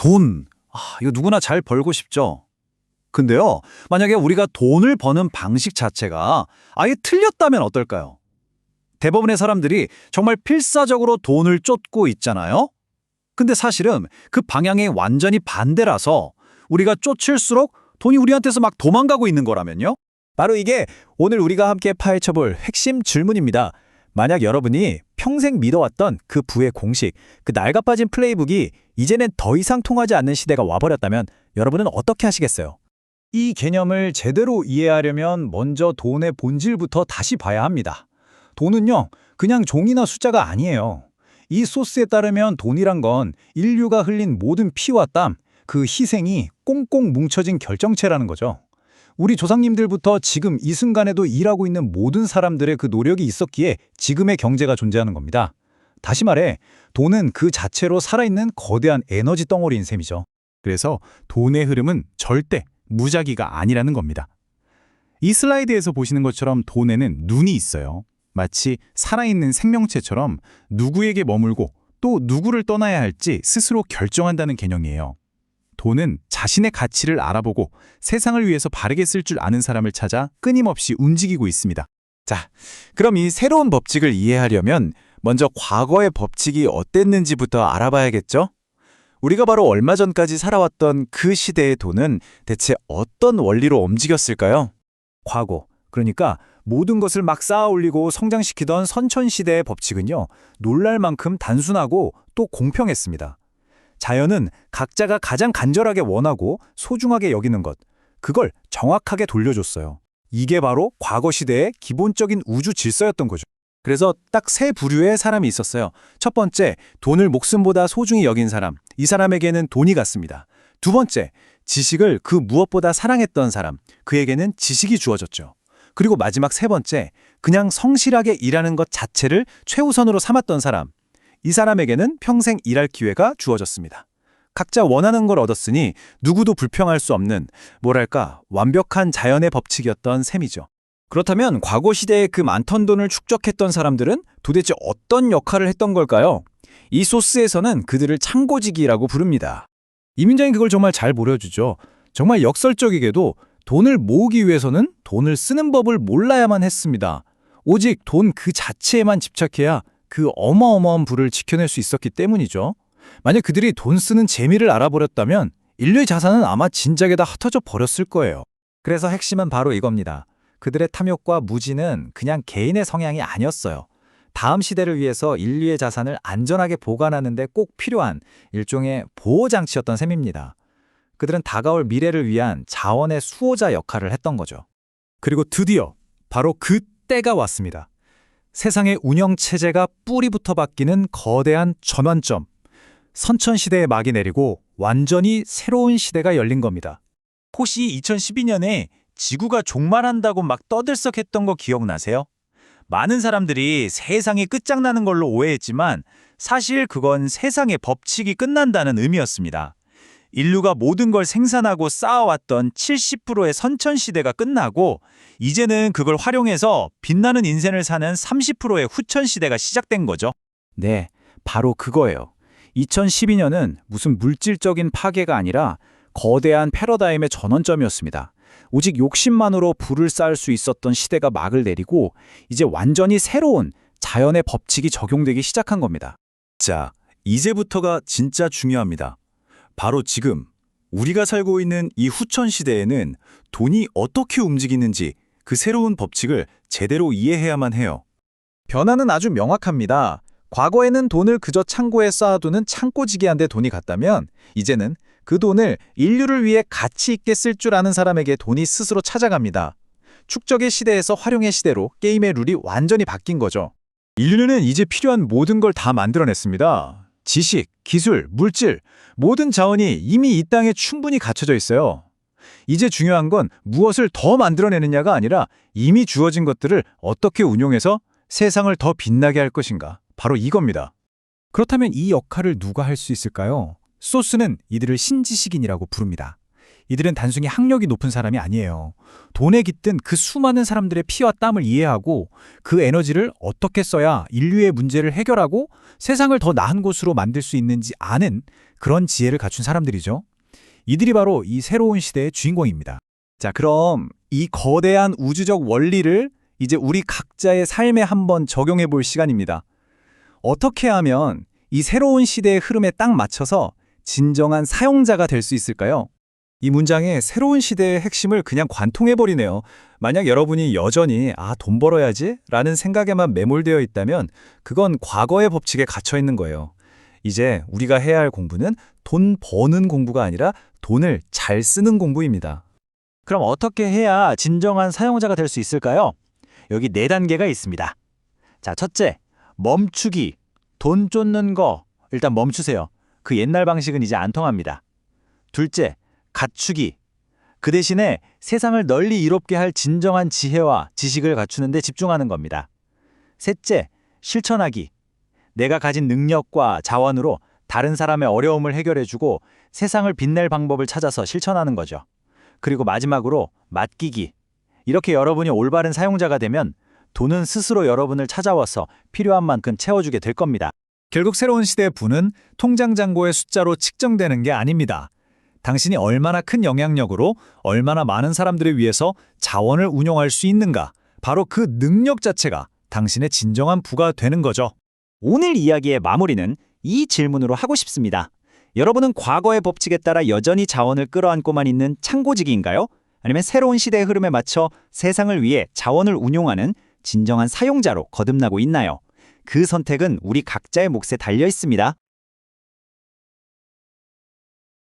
돈. 이거 누구나 잘 벌고 싶죠. 근데요, 만약에 우리가 돈을 버는 방식 자체가 아예 틀렸다면 어떨까요? 대부분의 사람들이 정말 필사적으로 돈을 쫓고 있잖아요? 근데 사실은 그 방향이 완전히 반대라서 우리가 쫓을수록 돈이 우리한테서 막 도망가고 있는 거라면요? 바로 이게 오늘 우리가 함께 파헤쳐볼 핵심 질문입니다. 만약 여러분이 평생 믿어왔던 그 부의 공식, 그 낡아빠진 플레이북이 이제는 더 이상 통하지 않는 시대가 와버렸다면 여러분은 어떻게 하시겠어요? 이 개념을 제대로 이해하려면 먼저 돈의 본질부터 다시 봐야 합니다. 돈은요, 그냥 종이나 숫자가 아니에요. 이 소스에 따르면 돈이란 건 인류가 흘린 모든 피와 땀, 그 희생이 꽁꽁 뭉쳐진 결정체라는 거죠. 우리 조상님들부터 지금 이 순간에도 일하고 있는 모든 사람들의 그 노력이 있었기에 지금의 경제가 존재하는 겁니다. 다시 말해, 돈은 그 자체로 살아있는 거대한 에너지 덩어리인 셈이죠. 그래서 돈의 흐름은 절대 무작위가 아니라는 겁니다. 이 슬라이드에서 보시는 것처럼 돈에는 눈이 있어요. 마치 살아있는 생명체처럼 누구에게 머물고 또 누구를 떠나야 할지 스스로 결정한다는 개념이에요. 돈은 자신의 가치를 알아보고 세상을 위해서 바르게 쓸 줄 아는 사람을 찾아 끊임없이 움직이고 있습니다. 자, 그럼 이 새로운 법칙을 이해하려면 먼저 과거의 법칙이 어땠는지부터 알아봐야겠죠? 우리가 바로 얼마 전까지 살아왔던 그 시대의 돈은 대체 어떤 원리로 움직였을까요? 과거, 그러니까 모든 것을 막 쌓아 올리고 성장시키던 선천시대의 법칙은요, 놀랄 만큼 단순하고 또 공평했습니다. 자연은 각자가 가장 간절하게 원하고 소중하게 여기는 것, 그걸 정확하게 돌려줬어요. 이게 바로 과거 시대의 기본적인 우주 질서였던 거죠. 그래서 딱 세 부류의 사람이 있었어요. 첫 번째, 돈을 목숨보다 소중히 여긴 사람. 이 사람에게는 돈이 갔습니다. 두 번째, 지식을 그 무엇보다 사랑했던 사람. 그에게는 지식이 주어졌죠. 그리고 마지막 세 번째, 그냥 성실하게 일하는 것 자체를 최우선으로 삼았던 사람. 이 사람에게는 평생 일할 기회가 주어졌습니다. 각자 원하는 걸 얻었으니 누구도 불평할 수 없는, 뭐랄까, 완벽한 자연의 법칙이었던 셈이죠. 그렇다면 과거 시대에 그 많던 돈을 축적했던 사람들은 도대체 어떤 역할을 했던 걸까요? 이 소스에서는 그들을 창고지기라고 부릅니다. 이 문장이 그걸 정말 잘 보여주죠. 정말 역설적이게도 돈을 모으기 위해서는 돈을 쓰는 법을 몰라야만 했습니다. 오직 돈 그 자체에만 집착해야 그 어마어마한 부를 지켜낼 수 있었기 때문이죠. 만약 그들이 돈 쓰는 재미를 알아버렸다면 인류의 자산은 아마 진작에 다 흩어져 버렸을 거예요. 그래서 핵심은 바로 이겁니다. 그들의 탐욕과 무지는 그냥 개인의 성향이 아니었어요. 다음 시대를 위해서 인류의 자산을 안전하게 보관하는 데 꼭 필요한 일종의 보호장치였던 셈입니다. 그들은 다가올 미래를 위한 자원의 수호자 역할을 했던 거죠. 그리고 드디어 바로 그 때가 왔습니다. 세상의 운영체제가 뿌리부터 바뀌는 거대한 전환점. 선천시대의 막이 내리고 완전히 새로운 시대가 열린 겁니다. 혹시 2012년에 지구가 종말한다고 막 떠들썩했던 거 기억나세요? 많은 사람들이 세상이 끝장나는 걸로 오해했지만 사실 그건 세상의 법칙이 끝난다는 의미였습니다. 인류가 모든 걸 생산하고 쌓아왔던 70%의 선천시대가 끝나고 이제는 그걸 활용해서 빛나는 인생을 사는 30%의 후천시대가 시작된 거죠. 네, 바로 그거예요. 2012년은 무슨 물질적인 파괴가 아니라 거대한 패러다임의 전환점이었습니다. 오직 욕심만으로 부를 쌓을 수 있었던 시대가 막을 내리고 이제 완전히 새로운 자연의 법칙이 적용되기 시작한 겁니다. 자, 이제부터가 진짜 중요합니다. 바로 지금 우리가 살고 있는 이 후천 시대에는 돈이 어떻게 움직이는지 그 새로운 법칙을 제대로 이해해야만 해요. 변화는 아주 명확합니다. 과거에는 돈을 그저 창고에 쌓아두는 창고지기한데 돈이 갔다면 이제는 그 돈을 인류를 위해 가치 있게 쓸 줄 아는 사람에게 돈이 스스로 찾아갑니다. 축적의 시대에서 활용의 시대로 게임의 룰이 완전히 바뀐 거죠. 인류는 이제 필요한 모든 걸 다 만들어냈습니다. 지식, 기술, 물질, 모든 자원이 이미 이 땅에 충분히 갖춰져 있어요. 이제 중요한 건 무엇을 더 만들어내느냐가 아니라 이미 주어진 것들을 어떻게 운용해서 세상을 더 빛나게 할 것인가. 바로 이겁니다. 그렇다면 이 역할을 누가 할 수 있을까요? 소스는 이들을 신지식인이라고 부릅니다. 이들은 단순히 학력이 높은 사람이 아니에요. 돈에 깃든 그 수많은 사람들의 피와 땀을 이해하고 그 에너지를 어떻게 써야 인류의 문제를 해결하고 세상을 더 나은 곳으로 만들 수 있는지 아는 그런 지혜를 갖춘 사람들이죠. 이들이 바로 이 새로운 시대의 주인공입니다. 자, 그럼 이 거대한 우주적 원리를 이제 우리 각자의 삶에 한번 적용해 볼 시간입니다. 어떻게 하면 이 새로운 시대의 흐름에 딱 맞춰서 진정한 사용자가 될 수 있을까요? 이 문장의 새로운 시대의 핵심을 그냥 관통해버리네요. 만약 여러분이 여전히 돈 벌어야지 라는 생각에만 매몰되어 있다면 그건 과거의 법칙에 갇혀 있는 거예요. 이제 우리가 해야 할 공부는 돈 버는 공부가 아니라 돈을 잘 쓰는 공부입니다. 그럼 어떻게 해야 진정한 사용자가 될 수 있을까요? 여기 4단계가 있습니다. 자, 첫째, 멈추기. 돈 쫓는 거 일단 멈추세요. 그 옛날 방식은 이제 안 통합니다. 둘째, 갖추기. 그 대신에 세상을 널리 이롭게 할 진정한 지혜와 지식을 갖추는 데 집중하는 겁니다. 셋째, 실천하기. 내가 가진 능력과 자원으로 다른 사람의 어려움을 해결해주고 세상을 빛낼 방법을 찾아서 실천하는 거죠. 그리고 마지막으로 맡기기. 이렇게 여러분이 올바른 사용자가 되면 돈은 스스로 여러분을 찾아와서 필요한 만큼 채워주게 될 겁니다. 결국 새로운 시대의 부는 통장 잔고의 숫자로 측정되는 게 아닙니다. 당신이 얼마나 큰 영향력으로 얼마나 많은 사람들을 위해서 자원을 운용할 수 있는가, 바로 그 능력 자체가 당신의 진정한 부가 되는 거죠. 오늘 이야기의 마무리는 이 질문으로 하고 싶습니다. 여러분은 과거의 법칙에 따라 여전히 자원을 끌어안고만 있는 창고지기인가요? 아니면 새로운 시대의 흐름에 맞춰 세상을 위해 자원을 운용하는 진정한 사용자로 거듭나고 있나요? 그 선택은 우리 각자의 몫에 달려 있습니다.